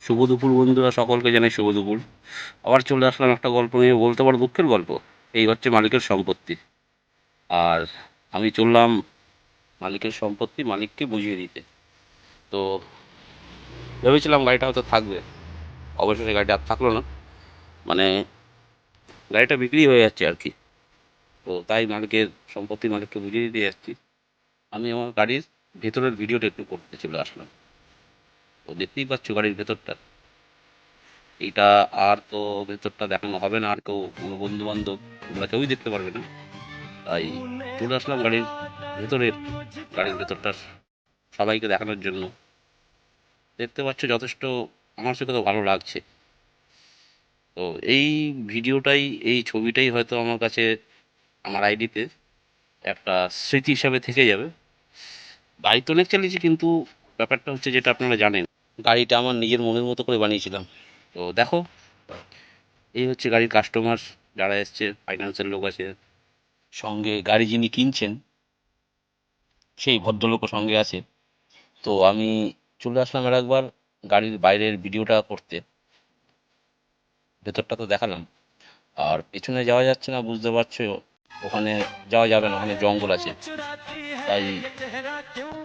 শুভ দুপুর বন্ধুরা, সকলকে জানাই শুভ দুপুর। আবার চলে আসলাম একটা গল্প নিয়ে, বলতে পারো দুঃখের গল্প। এই হচ্ছে মালিকের সম্পত্তি। আর আমি চললাম মালিকের সম্পত্তি মালিককে বুঝিয়ে দিতে। তো ভেবেছিলাম গাড়িটা হয়তো থাকবে, অবশেষে গাড়িটা আর থাকলো না। মানে গাড়িটা বিক্রি হয়ে যাচ্ছে আর কি। তো তাই মালিককে বুঝিয়ে দিতে যাচ্ছি। আমি আমার গাড়ির ভেতরের ভিডিওটা একটু করতে চলে আসলাম। তো দেখতেই পাচ্ছ গাড়ির ভেতরটা। এইটা আর তো ভেতরটা দেখানো হবে না, আর কেউ কোনো বন্ধু বান্ধব তোমরা কেউই দেখতে পারবে না। তাই চলে আসলাম ভেতরের গাড়ির ভেতরটা সবাইকে দেখানোর জন্য। দেখতে পাচ্ছ যথেষ্ট, আমার কাছে তো ভালো লাগছে। তো এই ভিডিওটাই, এই ছবিটাই হয়তো আমার কাছে, আমার আইডিতে একটা স্মৃতি হিসাবে থেকে যাবে। গাড়ি তো অনেক চালিয়েছি, কিন্তু ব্যাপারটা হচ্ছে যেটা আপনারা জানেন, গাড়িটা আমার নিজের মনের মতো করে বানিয়েছিলাম। তো দেখো, এই হচ্ছে গাড়ির কাস্টমার যারা এসছে, ফাইন্যান্সের লোক আছে, সঙ্গে গাড়ি যিনি কিনছেন সেই ভদ্রলোকও সঙ্গে আছে। তো আমি চলে আসলাম আর একবার গাড়ির বাইরের ভিডিওটা করতে। ভেতরটা তো দেখালাম, আর পেছনে যাওয়া যাচ্ছে না বুঝতে পারছো, ওখানে যাওয়া যাবে না, ওখানে জঙ্গল আছে। তাই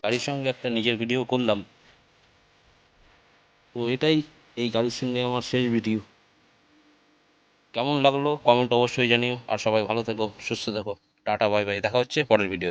গাড়ির সঙ্গে একটা নিজের ভিডিও করলাম। তো এটাই এই গাড়ির সঙ্গে আমার শেষ ভিডিও। কেমন লাগলো কমেন্ট অবশ্যই জানিও, আর সবাই ভালো থেকো, সুস্থ থেকো। টাটা, বাই বাই, দেখা হচ্ছে পরের ভিডিও।